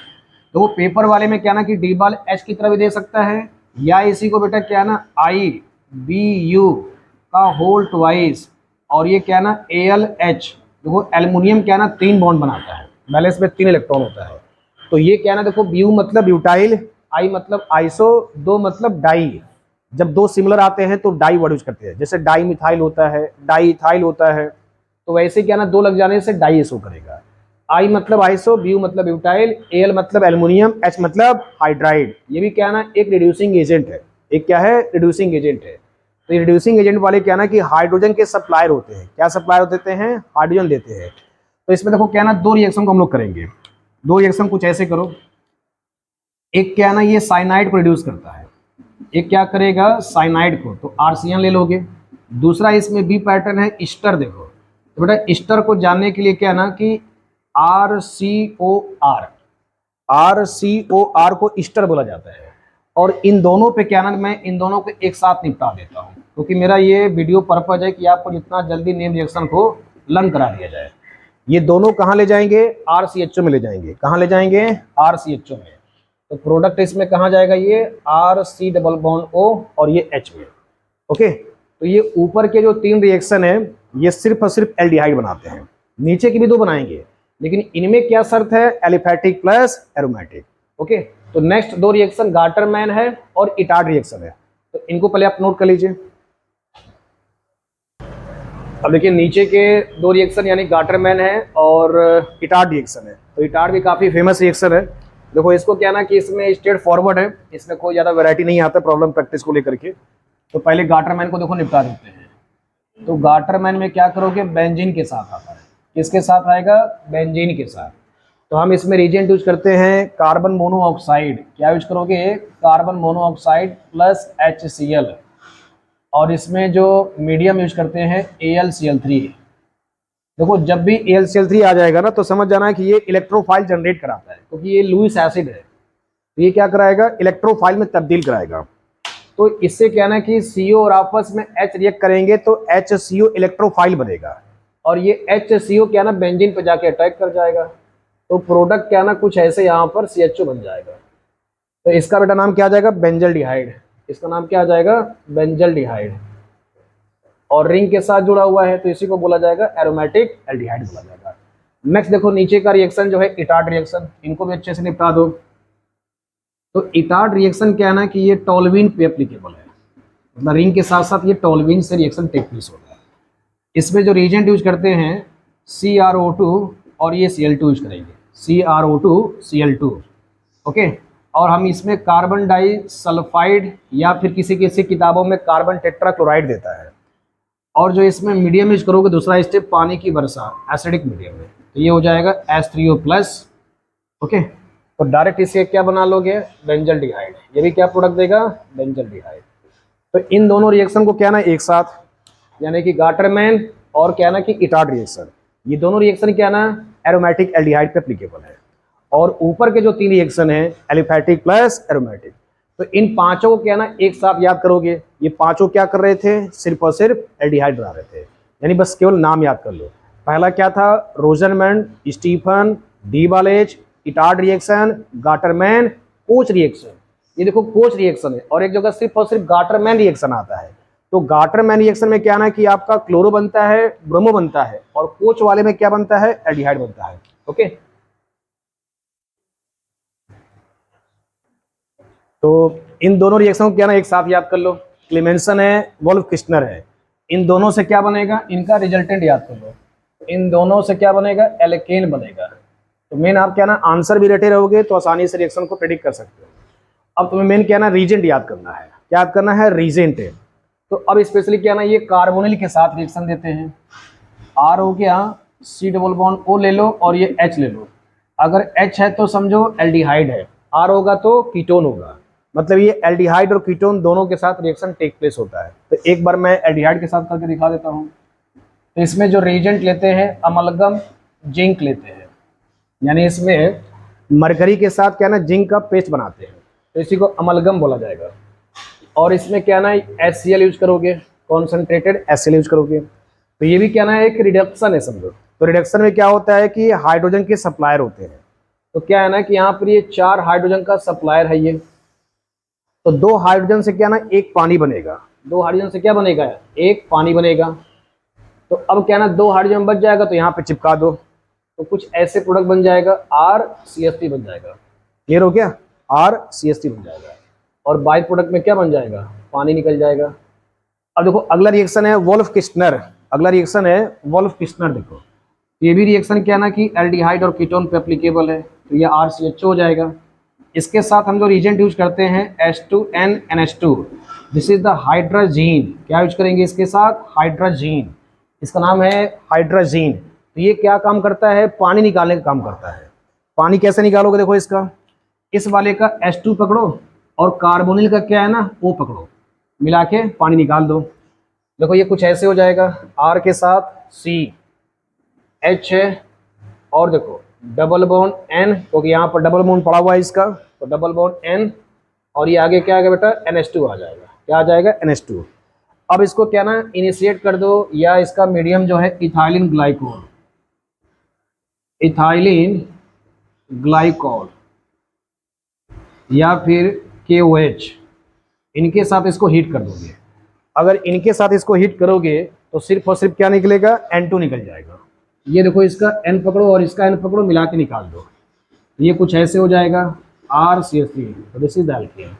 तो वो पेपर वाले में क्या ना कि डीबाल H की तरह भी दे सकता है, या इसी को बेटा क्या ना IBU का होल ट्वाइस, और ये क्या ना ALH। देखो एल्युमिनियम क्या ना 3 बॉन्ड बनाता है, बैलेंस में 3 इलेक्ट्रॉन होता है। तो ये क्या ना देखो ब्यू मतलब ब्यूटाइल, आई मतलब आइसो, दो मतलब डाई। जब दो सिमिलर आते हैं तो डाई वर्ड यूज करते हैं। जैसे डाई मिथाइल होता है, डाई इथाइल होता है, तो वैसे क्या ना दो लग जाने से डाई एसो करेगा। आई मतलब आइसो, ब्यू मतलब ब्यूटाइल, एल मतलब एल्युमिनियम, एच मतलब हाइड्राइड। ये भी क्या ना एक रिड्यूसिंग एजेंट है। एक क्या है, रिड्यूसिंग एजेंट है। तो रिड्यूसिंग एजेंट वाले क्या ना कि हाइड्रोजन के सप्लायर होते हैं। क्या सप्लायर देते हैं? हाइड्रोजन देते हैं। तो इसमें देखो क्या ना, दो रिएक्शन को हम लोग करेंगे। दो रिएक्शन कुछ ऐसे करो, एक क्या ना ये साइनाइड को रिड्यूस करता है, एक क्या करेगा साइनाइड को, तो RCN ले लोगे। दूसरा इसमें बी पैटर्न है ईस्टर। देखो तो बेटा ईस्टर को जानने के लिए क्या ना कि RCOR को ईस्टर बोला जाता है। और इन दोनों पे क्या ना मैं इन दोनों को एक साथ निपटा देता हूँ, क्योंकि मेरा ये वीडियो पर्पज है कि आपको जितना जल्दी नेम रिएक्शन को लर्न करा दिया जाए। ये दोनों कहाँ ले जाएंगे? RCHO में ले जाएंगे। कहाँ ले जाएंगे? RCHO में। तो प्रोडक्ट इसमें कहाँ जाएगा? ये RC डबल बॉन्ड O और ये H में। ओके, तो ये ऊपर के जो तीन रिएक्शन है ये सिर्फ और सिर्फ एल्डिहाइड बनाते हैं। नीचे की भी दो बनाएंगे, लेकिन इनमें क्या शर्त है? Aliphatic plus aromatic. ओके, तो नेक्स्ट दो रिएक्शन गाटरमैन है और इटार्ड रिएक्शन है। तो इनको पहले आप नोट कर लीजिए। अब देखिए नीचे के दो रिएक्शन यानी गाटरमैन है और इटार्ड रिएक्शन है। तो इटार्ड भी काफ़ी फेमस रिएक्शन है। देखो इसको क्या ना कि इसमें स्ट्रेट फॉरवर्ड है, इसमें कोई ज़्यादा वैरायटी नहीं आता प्रॉब्लम प्रैक्टिस को लेकर के। तो पहले गाटरमैन को देखो निपटा देते हैं। तो गाटरमैन में क्या करोगे? बेंजीन के साथ आता है। किसके साथ आएगा? बेंजीन के साथ। तो हम इसमें रिएजेंट यूज करते हैं कार्बन मोनोऑक्साइड। क्या यूज करोगे? Carbon monoxide plus HCl। और इसमें जो मीडियम यूज करते हैं AlCl3। देखो जब भी AlCl3 आ जाएगा ना तो समझ जाना है कि ये इलेक्ट्रोफाइल जनरेट कराता है, क्योंकि ये लुईस एसिड है। तो ये क्या कराएगा? इलेक्ट्रोफाइल में तब्दील कराएगा। तो इससे क्या ना कि CO और आपस में H रिएक्ट करेंगे तो HCO इलेक्ट्रोफाइल बनेगा, और ये HCO क्या ना बेंजीन पे जाके अटैक कर जाएगा। तो प्रोडक्ट क्या ना कुछ ऐसे यहाँ पर CHO बन जाएगा। तो इसका बेटा नाम क्या आ जाएगा? बेंजल्डिहाइड। इसका नाम क्या आ जाएगा? बेंजल्डिहाइड। और रिंग के साथ जुड़ा हुआ है तो इसी को बोला जाएगा एरोमेटिक एल्डिहाइड बोला जाएगा। नेक्स्ट देखो नीचे का रिएक्शन जो है इटार्ड रिएक्शन, इनको भी अच्छे से निपटा दो। तो इटार्ड रिएक्शन क्या है ना कि ये टोल्यूइन पे एप्लीकेबल है, मतलब रिंग के साथ साथ ये टोल्यूइन से रिएक्शन टेक प्लेस होता है। इसमें जो रिएजेंट यूज करते हैं CrO2 और ये Cl2 यूज करेंगे, CrO2 Cl2। ओके, और हम इसमें कार्बन डाई सल्फाइड या फिर किसी किसी किताबों में कार्बन टेट्राक्लोराइड देता है। और जो इसमें मीडियम यूज करोगे दूसरा स्टेप पानी की वर्षा एसिडिक मीडियम में, तो ये हो जाएगा H3O+। ओके, तो डायरेक्ट इसे क्या बना लोगे? बेंजल्डिहाइड। ये भी क्या प्रोडक्ट देगा? बेंजल्डिहाइड। तो इन दोनों रिएक्शन को क्या ना एक साथ, यानी कि गाटरमैन और क्या ना कि इटार्ड रिएक्शन, ये दोनों रिएक्शन क्या ना एरोमेटिक एल्डिहाइड पे एप्लीकेबल है। और ऊपर के जो तीन रिएक्शन है एलिफैटिक प्लस एरोमेटिक, तो इन पांचों को क्या ना एक साथ याद करोगे। ये पांचों क्या कर रहे थे? सिर्फ और सिर्फ एल्डिहाइड बना रहे थे, यानी बस केवल नाम याद कर लो। पहला क्या था? रोजनमैन, स्टीफन, डीवालेज, Etard reaction, Gattermann, Koch reaction. ये देखो कोच रिएक्शन है, और एक जगह सिर्फ और सिर्फ गाटरमैन रिएक्शन आता है। तो गाटरमैन रिएक्शन में क्या ना कि आपका क्लोरो बनता है, ब्रोमो बनता है, और कोच वाले में क्या बनता है? एल्डिहाइड बनता है। ओके, तो इन दोनों रिएक्शन को क्या ना एक साथ याद कर लो। क्लेमेंसन है, वोल्फ किस्टनर है। इन दोनों से क्या बनेगा? इनका रिजल्टेंट याद कर लो। इन दोनों से क्या बनेगा? एल्केन बनेगा। तो मेन आप क्या ना आंसर भी रटे रहोगे तो आसानी से रिएक्शन को प्रेडिक्ट कर सकते हो। अब तुम्हें मेन क्या ना रीजेंट याद करना है। क्या याद करना है? रीजेंट है। तो अब स्पेशली क्या ना ये कार्बोनिल के साथ रिएक्शन देते हैं। R हो गया, C डबल बॉन्ड O ले लो और ये H ले लो। अगर H है तो समझो एल्डिहाइड है, R होगा तो कीटोन होगा। मतलब ये एल्डिहाइड और कीटोन दोनों के साथ रिएक्शन टेक प्लेस होता है। तो एक बार मैं एल्डिहाइड के साथ करके दिखा देता हूँ। तो इसमें जो रिएजेंट लेते हैं अमलगम जिंक लेते हैं, यानी इसमें मरकरी के साथ क्या ना जिंक का पेस्ट बनाते हैं, तो इसी को अमलगम बोला जाएगा। और इसमें क्या ना HCl यूज करोगे, कॉन्सेंट्रेटेड HCl यूज करोगे। तो ये भी क्या ना एक रिडक्शन है समझो। तो रिडक्शन में क्या होता है कि हाइड्रोजन के सप्लायर होते हैं। तो क्या है ना कि यहाँ पर ये 4 हाइड्रोजन का सप्लायर है ये। तो 2 हाइड्रोजन से क्या ना एक पानी बनेगा। 2 हाइड्रोजन से क्या बनेगा? एक पानी बनेगा। तो अब क्या ना 2 हाइड्रोजन बच जाएगा तो यहाँ पे चिपका दो, तो कुछ ऐसे प्रोडक्ट बन जाएगा, RCH3 बन जाएगा। क्लियर हो गया? RCH3 बन जाएगा। और बाई प्रोडक्ट में क्या बन जाएगा? पानी निकल जाएगा। अब देखो अगला रिएक्शन है वोल्फ किस्टनर। अगला रिएक्शन है वोल्फ किस्टनर। देखो ये भी रिएक्शन क्या ना कि एल्डिहाइड और कीटोन पे एप्लीकेबल है। तो ये RCHO हो जाएगा। इसके साथ हम जो रिएजेंट यूज करते हैं H2NNH2, this is the hydrazine. क्या यूज करेंगे इसके साथ? हाइड्रोजीन। इसका नाम है हाइड्रोजीन। तो ये क्या काम करता है? पानी निकालने का काम करता है। पानी कैसे निकालोगे? देखो इसका, इस वाले का H2 पकड़ो और कार्बोनिल का क्या है ना, O पकड़ो, मिला के पानी निकाल दो। देखो ये कुछ ऐसे हो जाएगा, R के साथ C, H है, और देखो डबल बॉन्ड N, क्योंकि यहाँ पर डबल बॉन्ड पड़ा हुआ है इसका, तो डबल बॉन्ड N, और ये आगे क्या आएगा बेटा? NH2 आ जाएगा। क्या आ जाएगा? NH2। अब इसको क्या ना इनिशिएट कर दो, या इसका मीडियम जो है इथाइलिन ग्लाइकोल, इथाइलिन ग्लाइकोल या फिर KOH, इनके साथ इसको हीट कर दोगे। अगर इनके साथ इसको हीट करोगे तो सिर्फ और सिर्फ क्या निकलेगा? N2 निकल जाएगा। ये देखो इसका N पकड़ो और इसका N पकड़ो, मिला के निकाल दो। ये कुछ ऐसे हो जाएगा RCH3, तो दिस इज द एल्केन।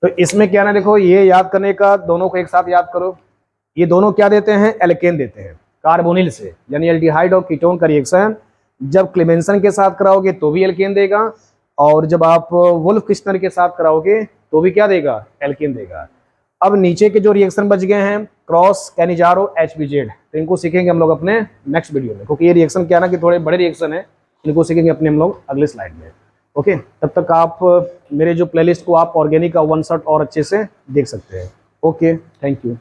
तो इसमें क्या ना, देखो ये याद करने का, दोनों को एक साथ याद करो। ये दोनों क्या देते हैं? एल्केन देते हैं कार्बोनिल से, यानी एल्डिहाइड और कीटोन का रिएक्शन जब क्लेमेंसन के साथ कराओगे तो भी एल्केन देगा, और जब आप वुल्फ किस्टनर के साथ कराओगे तो भी क्या देगा? एल्केन देगा। अब नीचे के जो रिएक्शन बच गए हैं, क्रॉस, कैनिजारो, HBZ, तो इनको सीखेंगे हम लोग अपने नेक्स्ट वीडियो में, क्योंकि ये रिएक्शन क्या ना कि थोड़े बड़े रिएक्शन है, इनको सीखेंगे अपने हम लोग अगले स्लाइड में। ओके, तब तक आप मेरे जो प्लेलिस्ट को आप ऑर्गेनिक का वन शॉट और अच्छे से देख सकते हैं। Okay, thank you.